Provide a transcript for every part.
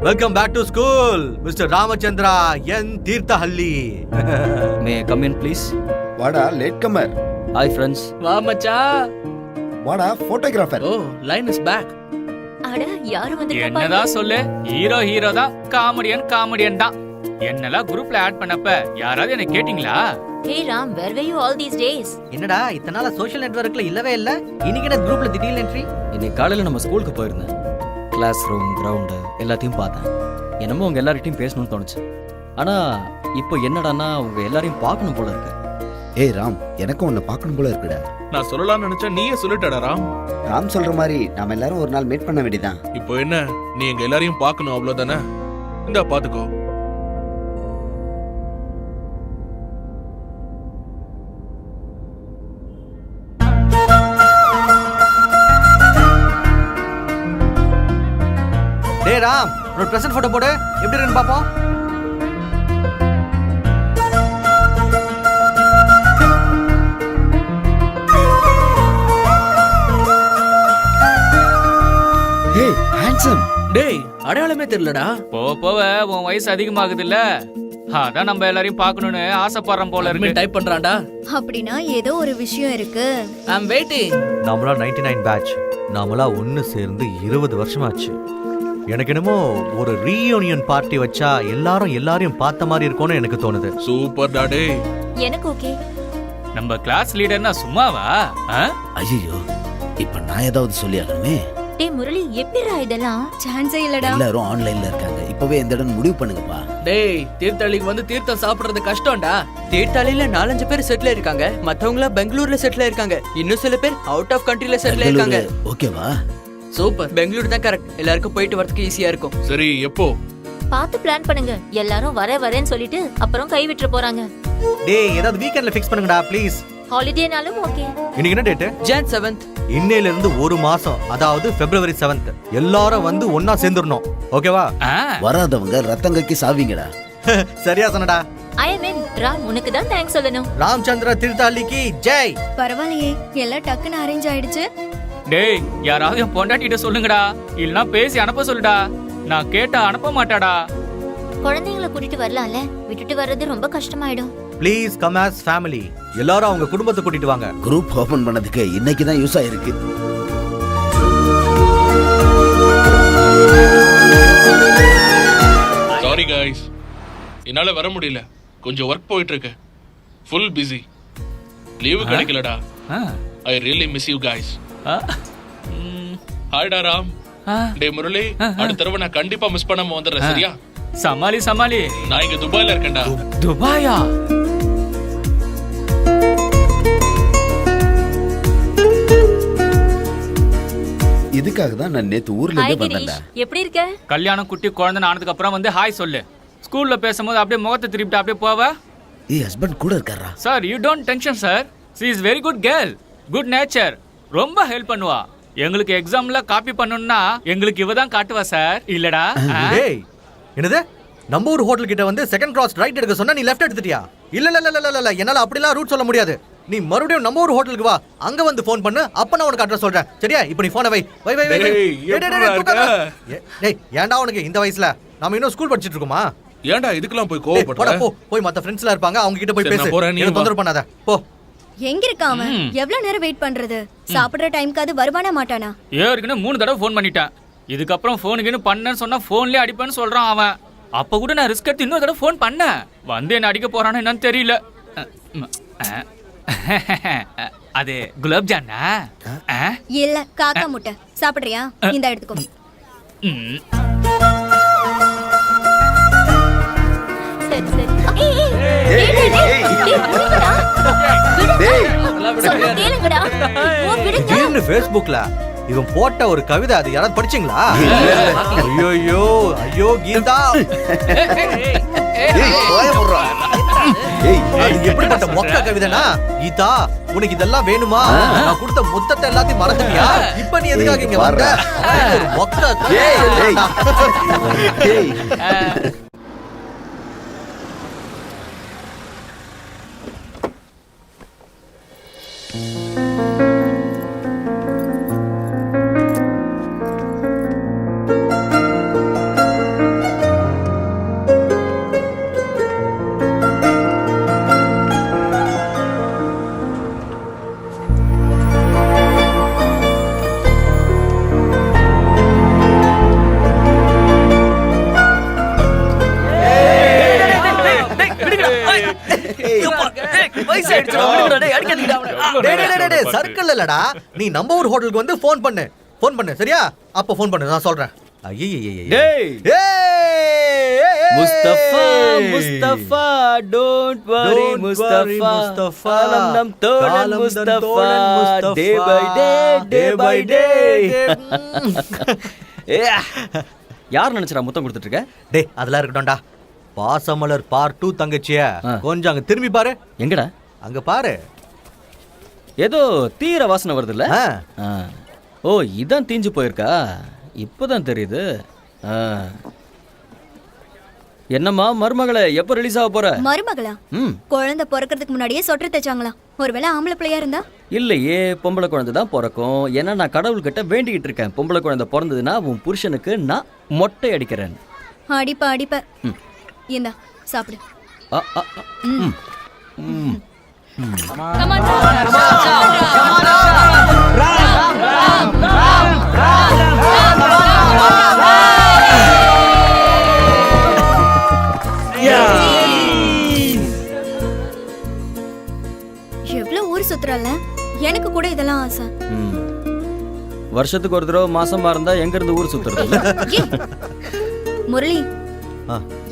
Welcome back to school mister Ramachandra N Theerthahalli. May I come in please? வாடா late comer. Hi friends. வா மச்சான். வாடா photographer. Oh line is back. அட யாரு வந்திருக்கா? என்னதான் சொல்லு, ஹீரோ தான், காமெடியன் தான். என்னெல்லாம் குரூப்ல ஆட் பண்ணப்ப யாராவது என்ன கேட்டிங்களா? Hey Ram, where were you all these days? என்னடா இத்தனை நாளா சோஷியல் நெட்வொர்க்ல இல்லவே இல்ல, இன்னைக்கு என்ன குரூப்ல திடீர்னு என்ட்ரி? இன்னைக்கு காலையில நம்ம ஸ்கூலுக்கு போயிருந்தேன். கிளாஸ் ரூம், கிரவுண்டு எல்லாத்தையும் பார்த்தேன். என்னமோ உங்க எல்லார்கிட்டையும் பேசணும்னு தோணுச்சு. ஆனா இப்போ என்னடான்னா உங்க எல்லாரையும் பார்க்கணும் போல இருக்கு. ஏய் ராம், எனக்கும் உன்னை பார்க்கணும் போல இருக்குடா. நான் சொல்லலாம்னு நினைச்சா நீயே சொல்லிட்டடா ராம். ராம் சொல்ற மாதிரி நாம எல்லாரும் ஒரு நாள் மீட் பண்ண வேண்டியதான். இப்போ என்ன, நீ எங்க எல்லாரையும் பார்க்கணும் அவ்வளவுதானே? இந்தா பாத்துக்கோ. டேய் ராம், ஒரு பிரசன்ட் போட்டோ போடு, எப்படி இருக்குன்னு பாப்போம். ஏய் ஹேண்ட்சம். டேய் அடையாளமே தெரியலடா. போவ உன் வயசு அதிகமாகுது இல்ல, அதான் நம்ம எல்லாரையும் பார்க்கணும்னு ஆசைப்படுறோம் போல இருக்கு. டைப் பண்றான்டா. அப்படினா ஏதோ ஒரு விஷயம் இருக்கு. ஐ அம் வெயிட்டிங். நாமளா 99 பேட்ச், நாமளா ஒன்னு சேர்ந்து 20 வருஷமாச்சு. எனக்கு என்னமோ ஒரு ரீயூனியன் பார்ட்டி வச்சா எல்லாரையும் பார்த்த மாதிரி இருக்கும்னு எனக்கு தோணுது. சூப்பர் டா டேய். எனக்கு ஓகே. நம்ம கிளாஸ் லீடர்னா சும்மாவா? ஐயோ, இப்ப நான் ஏதாவது சொல்லியாகணுமே. டேய் முரளி, எப்படிடா இதெல்லாம்? சான்ஸே இல்லடா. எல்லாரும் ஆன்லைன்ல இருக்காங்க. இப்பவே எந்த இடம் முடிவு பண்ணுங்கப்பா. டேய் தீர்த்தளிக்கு வந்து தீர்த்தம் சாப்பிடுறது கஷ்டம்டா. தீர்த்தாளில 4-5 பேர் செட்டில் இருக்காங்க. மத்தவங்க பெங்களூர்ல செட்டில் இருக்காங்க. இன்னும் சில பேர் அவுட் ஆஃப் கண்ட்ரில செட்டில் இருக்காங்க. ஓகேவா? சூப்பர். பெங்களூர் தான் கரெக்ட். எல்லாருக்கும் போயிட்டு வரதுக்கு ஈஸியா இருக்கும். சரி எப்போ? பார்த்து பிளான் பண்ணுங்க. எல்லாரும் வரேன்னு சொல்லிட்டு அப்புறம் கை விட்டுற போறாங்க. டேய் ஏதாவது வீக்கெண்ட்ல ஃபிக்ஸ் பண்ணுங்கடா ப்ளீஸ். ஹாலிடேனாலும் ஓகே. இன்னைக்கு என்ன டேட்? Jan 7th. இன்னையில இருந்து ஒரு மாசம், அதாவது February 7th எல்லாரும் வந்து ஒண்ணா சேர்ந்துறணும். ஓகேவா? வராதவங்க ரத்தங்கக்கு சாவிங்கடா. சரியா சொன்னடா. ஐ அம் இன். ராம், உனக்கு தான் தேங்க்ஸ் சொல்லணும். ராமச்சந்திர தீர்த்தஹள்ளிக்கு ஜெய். பரவாயில்லையே, எல்லாம் டக்குன்னு அரேஞ்ச் ஆயிடுச்சு. டேய் யாராவது என் பொண்டாட்டிட்ட சொல்லுங்கடா, இல்லனா பேசி அனுப்ப சொல்லுடா. நான் கேட்டா அனுப்ப மாட்டாடா. குழந்தைகளை கூட்டிட்டு வரலாம்ல, விட்டுட்டு வர்றது ரொம்ப கஷ்டமாயிடும். Please come as family. எல்லாரும் அவங்க குடும்பத்தை கூட்டிட்டு வாங்க. குரூப் ஓபன் பண்ணதுக்கு இன்னைக்கு தான் யூஸ் ஆயிருக்கு. சாரி गाइस, என்னால வர முடியல. கொஞ்சம் வர்க் போயிட்டு இருக்கு. Full busy. லீவு கிடைக்கலடா. I really miss you guys. Hi டா ராம். டேய் முரளி, அடுத்த தடவை நான் கண்டிப்பா மிஸ் பண்ணாம வந்துறேன். சரியா? சமாளி. நான் இங்க துபாயில இருக்கேன்டா. துபாயா? இதுக்காக தான் நான் நேத்து ஊர்ல ஹாய் இருந்து கிரீஷ், வந்தேன்டா. எப்படி இருக்க? கல்யாணம் குட்டி குழந்தை ஆனதுக்கு அப்புறம் வந்து ஹாய் சொல்லு. ஸ்கூல்ல பேசும்போது அப்படியே முகத்தை திருப்பிட்டு அப்படியே போவ. ஏய் ஹஸ்பண்ட் கூட இருக்காரா? Sir you don't tension sir. She is very good girl, good nature, ரொம்ப ஹெல்ப் பண்ணுவா. எங்களுக்கு எக்ஸாம்ல காப்பி பண்ணனும்னா எங்களுக்கு இவ தான் காட்டுவா சார். இல்லடா? டேய் என்னது? நம்ம ஒரு ஹோட்டல் கிட்ட வந்து செகண்ட் கிராஸ் ரைட் எடுக்க சொன்னா நீ லெஃப்ட் எடுத்துட்டியா? இல்ல என்னால அப்படிலாம் ரூட் சொல்ல முடியாது. நீ மறுபடியும் நம்ம ஒரு ஹோட்டலுக்கு வா, அங்க வந்து ஃபோன் பண்ணு, அப்ப நான் உனக்கு அட்ரஸ் சொல்றேன். சரியா? இப்போ நீ போனை வை. டேய் ஏன்டா உனக்கு இந்த வயசுல? நாம இன்னும் ஸ்கூல் படிச்சிட்டு இருக்கோமா? ஏன்டா இதுக்கெல்லாம் போய் கோவப்படுற? போய் மத்த ஃப்ரெண்ட்ஸ்ல இருப்பாங்க, அவங்க கிட்ட போய் பேசு. நீ தொந்தரவு பண்ணாத. போ. எங்க இருக்கான் அவன்? எவ்வளவு நேரம் வெயிட் பண்றது? சாப்பிடுற டைம்க்காவது வருவானா மாட்டானா? ஏற்கனவே 3 தடவை ஃபோன் பண்ணிட்டேன். இதுக்கப்புறம் ஃபோனுக்குன்னு பண்ணேன்னு சொன்னா ஃபோன்லயே அடிப்பேன்னு சொல்றான் அவன். அப்ப கூட நான் ரிஸ்க் எடுத்து இன்னொரு தடவை ஃபோன் பண்ணேன். வந்து என்ன அடிக்க போறானோ என்னன்னு தெரியல. அது குலாப் ஜானா? இல்ல காக்கா முட்டை. சாப்பிடுறியா? இந்த எடுத்துக்கோ. சரி. கேளுங்கடா. ஓ விடுங்க. திடீர்னு Facebookல இவன் போட்ட ஒரு கவிதை, அது யாராவது படிச்சீங்களா? ஐயோ கீதா. ஏய் போய போறா. ஏய் அது எப்படிப்பட்ட மொக்க கவிதைனா? கீதா உனக்கு இதெல்லாம் வேணுமா? நான் கொடுத்த மொத்தத்தை எல்லாத்தையும் மறந்துட்டியா? இப்ப நீ எதுக்காக இங்க வந்த? ஒரு மொக்க கவிதை. சர்க்கிள் இல்லடா, நீ நம்ம ஊர் ஹோட்டலுக்கு வந்து ஃபோன் பண்ணு சரியா? அப்ப ஃபோன் பண்ணு, நான் சொல்றேன். டேய் முஸ்தபா டோன்ட் வரி முஸ்தபா நம் தோழன் முஸ்தபா டே பை டே யார் நினைச்சறா முத்தம் கொடுத்துட்டு இருக்க? டேய் அதெல்லாம் இருக்கட்டும்டா. பாசமலர் பார்ட் 2 தங்கச்சியா கொஞ்சம் அங்க திரும்பி பாரு. எங்கடா? அங்க பாரு. ஏதோ தீர வாசனை வருது இல்ல? ஓ இதான் தீஞ்சு போயிருக்கா? இப்பதான் தெரியுது. என்னம்மா மருமகளே, எப்போ ரிலீஸ் ஆக போற? மருமகளா? குழந்தை பிறக்கிறதுக்கு முன்னாடியே சொட்டர் தைச்சாங்களா? ஒருவேளை ஆம்பளை பிள்ளையா இருந்தா? இல்லையே, பொம்பளை குழந்தை தான் பிறக்கும். ஏன்னா நான் கடவுள்கிட்ட வேண்டிக்கிட்டு இருக்கேன், பொம்பளை குழந்தை பிறந்ததுன்னா உன் புருஷனுக்கு நான் மொட்டை அடிக்கிறேன். அடிப்ப இந்தா சாப்பிடு. எவ்வளவு ஊர் சுத்துறல, எனக்கு கூட இதெல்லாம் ஆசை. வருஷத்துக்கு ஒரு தடவை மாசமா இருந்தா எங்க இருந்து ஊர் சுத்துறது? முரளி,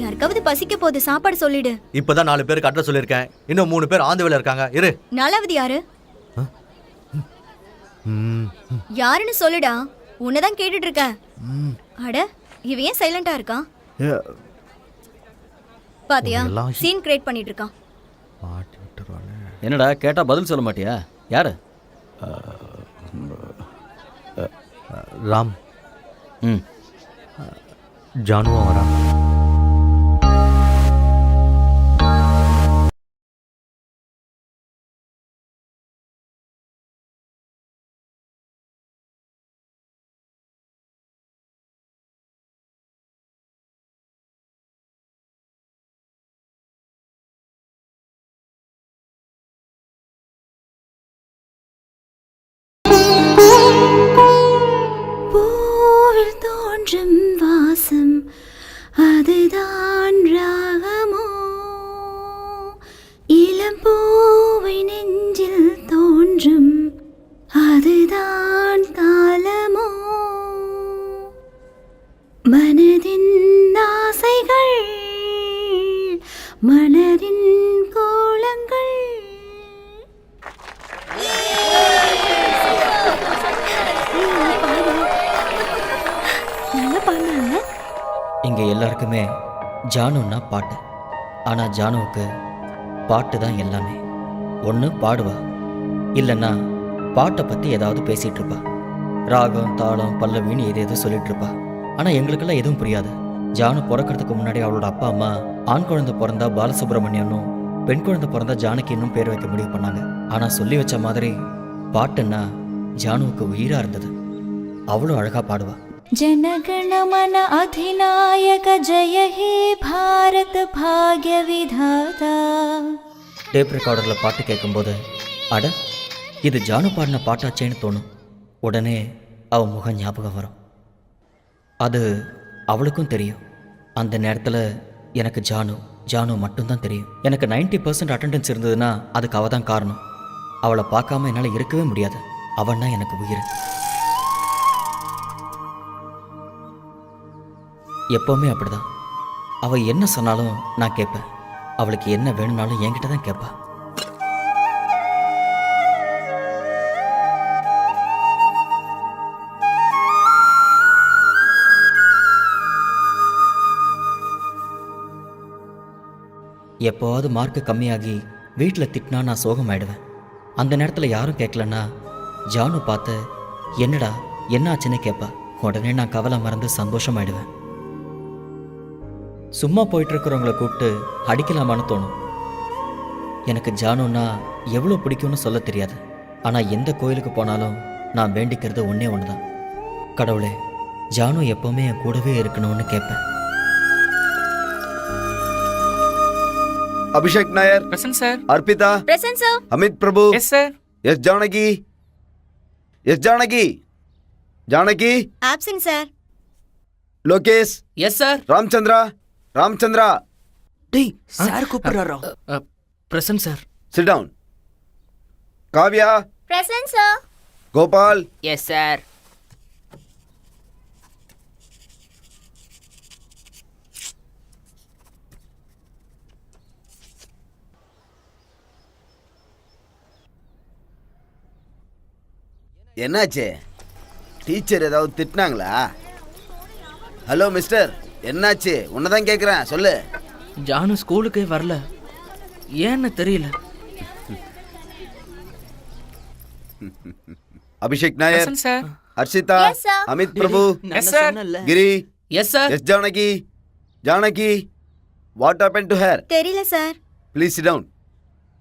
யாருக்காவது பசிக்க போகுது, சாப்பாடு சொல்லிடு. இப்பதான் 4 பேருக்கு அட்ரஸ் சொல்லிருக்கேன், இன்னும் 3 பேர் ஆந்து வேலை இருக்காங்க. இரு. 4வது யாரு? யாருன்னு சொல்லுடா, உன்னதான் கேட்டுட்டு இருக்க. அட இவன் ஏன் சைலண்டா இருக்கான்? பாத்தியா, சீன் கிரியேட் பண்ணிட்டு இருக்கான். என்னடா கேட்டா பதில் சொல்ல மாட்டியா? யாரு? ராம். ஜானுவா வரா. வாசம் அதுதான் ராகமோ, இளம் பூவை நெஞ்சில் தோன்றும் அதுதான் காலமோ, மனதின் ஆசைகள் மலரின் கோலங்கள். இங்க எல்லாருக்குமே ஜானுன்னா பாட்டு. ஆனா ஜானுவுக்கு பாட்டு தான் எல்லாமே. ஒன்று பாடுவா, இல்லைன்னா பாட்டை பற்றி ஏதாவது பேசிகிட்டு இருப்பா. ராகம் தாளம் பல்லவின்னு ஏதேதோ சொல்லிட்டு இருப்பா. ஆனால் எங்களுக்கெல்லாம் எதுவும் புரியாது. ஜானு பிறக்கிறதுக்கு முன்னாடி அவளோட அப்பா அம்மா ஆண் குழந்தை பிறந்தா பாலசுப்ரமணியனும் பெண் குழந்தை பிறந்தா ஜானகி இன்னும் பேர் வைக்க முடிவு பண்ணாங்க. ஆனால் சொல்லி வச்ச மாதிரி பாட்டுன்னா ஜானுவுக்கு உயிராக இருந்தது. அவ்வளோ அழகாக பாடுவா. जनगणमन अधिनायक जय हे भारत भाग्य विधाता. டேப் ரெக்கார்டரில் பாட்டு கேட்கும்போது அட இது ஜானு பாடின பாட்டாச்சேன்னு தோணும். உடனே அவள் முகம் ஞாபகம் வரும். அது அவளுக்கும் தெரியும். அந்த நேரத்தில் எனக்கு ஜானு மட்டும்தான் தெரியும். எனக்கு 90% அட்டெண்டன்ஸ் இருந்ததுன்னா அதுக்கு அவள் தான் காரணம். அவளை பார்க்காம என்னால் இருக்கவே முடியாது. அவன்னா எனக்கு உயிர். எப்போவுமே அப்படிதான். அவள் என்ன சொன்னாலும் நான் கேட்பேன். அவளுக்கு என்ன வேணும்னாலும் என்கிட்ட தான் கேட்பா. எப்போவாவது மார்க்கு கம்மியாகி வீட்டில் திட்டினா நான் சோகமாயிடுவேன். அந்த நேரத்தில் யாரும் கேட்கலன்னா ஜானு பார்த்து என்னடா என்ன ஆச்சுன்னு கேட்பா. உடனே நான் கவலை மறந்து சந்தோஷமாயிடுவேன். சும்மா போயிட்டுருக்கிறவங்கள கூப்பிட்டு அடிக்கலாமான்னு தோணும். எனக்கு ஜானுன்னா எவ்வளோ பிடிக்கும்னு சொல்ல தெரியாது. ஆனால் எந்த கோயிலுக்கு போனாலும் நான் வேண்டிக்கிறது ஒன்றே ஒன்று தான். கடவுளே, ஜானு எப்போவுமே என் கூடவே இருக்கணும்னு கேட்பேன். Abhishek Nair present sir. Arpita present sir. Amit Prabhu yes sir. Yes Janaki Janaki absent sir. Lokesh yes sir. Ramachandra டேய் சார் கூப்பிடுறாரா? Present sir. Sit down. Kavya, present sir. Gopal, yes sir. என்னாச்சு? டீச்சர் ஏதாவது திட்டினாங்களா? ஹலோ மிஸ்டர், என்னாச்சு? உன்னதான் கேட்குறேன், சொல்லு. ஜானு ஸ்கூலுக்கே வரல, ஏன்னு தெரியல. Abhishek Nair, Present, sir. Harshita, Yes, sir. Amit பிரபு, நான் Yes, sir. சொன்னேன்ல. Giri, yes sir. Yes Janaki. Janaki, what happen to her? தெரியல sir. Please sit down.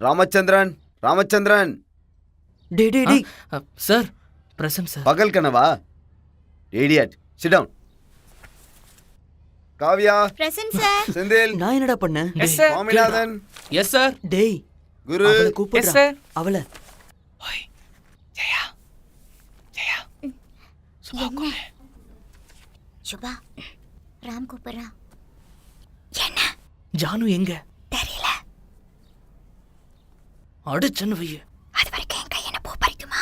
Ramachandran, Ramachandran. டேய் டேய் டேய். Sir present sir. பகல் கனவா? Idiot, sit down. Kavya, present sir. Senthil, நான் என்னடா பண்ணேன்? Yes, sir. Swaminathan, yes sir. டேய் குரு. அவளை Yes, கூப்பிடுறா. sir. அவளை. சுபா, ராம் கூப்பிடுறா. ஜானு எங்க? தெரியல. அடிச்சன்னு வைய. அது வரைக்கும் என் கையை பூ பறிக்குமா?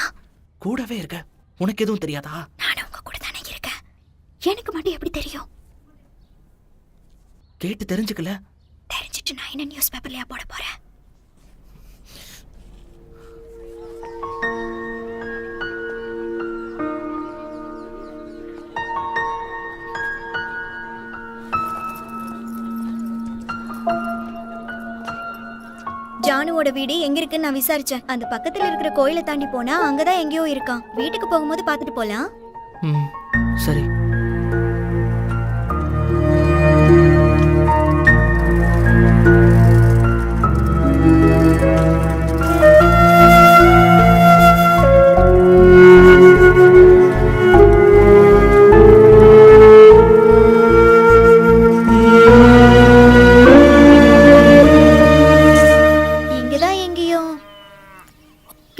கூடவே இருக்க, உனக்கு எதுவும் தெரியாதா? நானும் உங்க கூட தானே இருக்கேன். எனக்கு மட்டும் எப்படி தெரியும்? கேட்டு தெரிஞ்சுக்கல. தெரிஞ்சிட்டு நான் என்ன நியூஸ் பேப்பர்லயா போட போறேன்? ஜானுவோட வீடு எங்க இருக்குன்னு நான் விசாரிச்சேன். அந்த பக்கத்துல இருக்கிற கோயிலை தாண்டி போனா அங்கதான் எங்கேயோ இருக்கான். வீட்டுக்கு போகும்போது பாத்துட்டு போலாம். ம், சரி. இங்கதான் எங்கேயோ.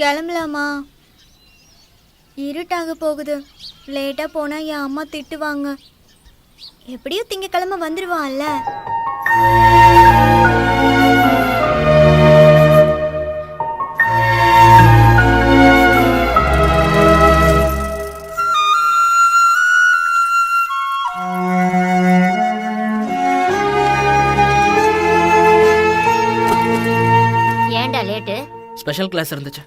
கிளம்பலாமா? இருட்டாக போகுது. லேட்டா போனா என் அம்மா திட்டுவாங்க. எப்படியும் திங்கக்கிழமை வந்துருவான்ல. ஏன்டா லேட்டு? ஸ்பெஷல் கிளாஸ் இருந்துச்சு.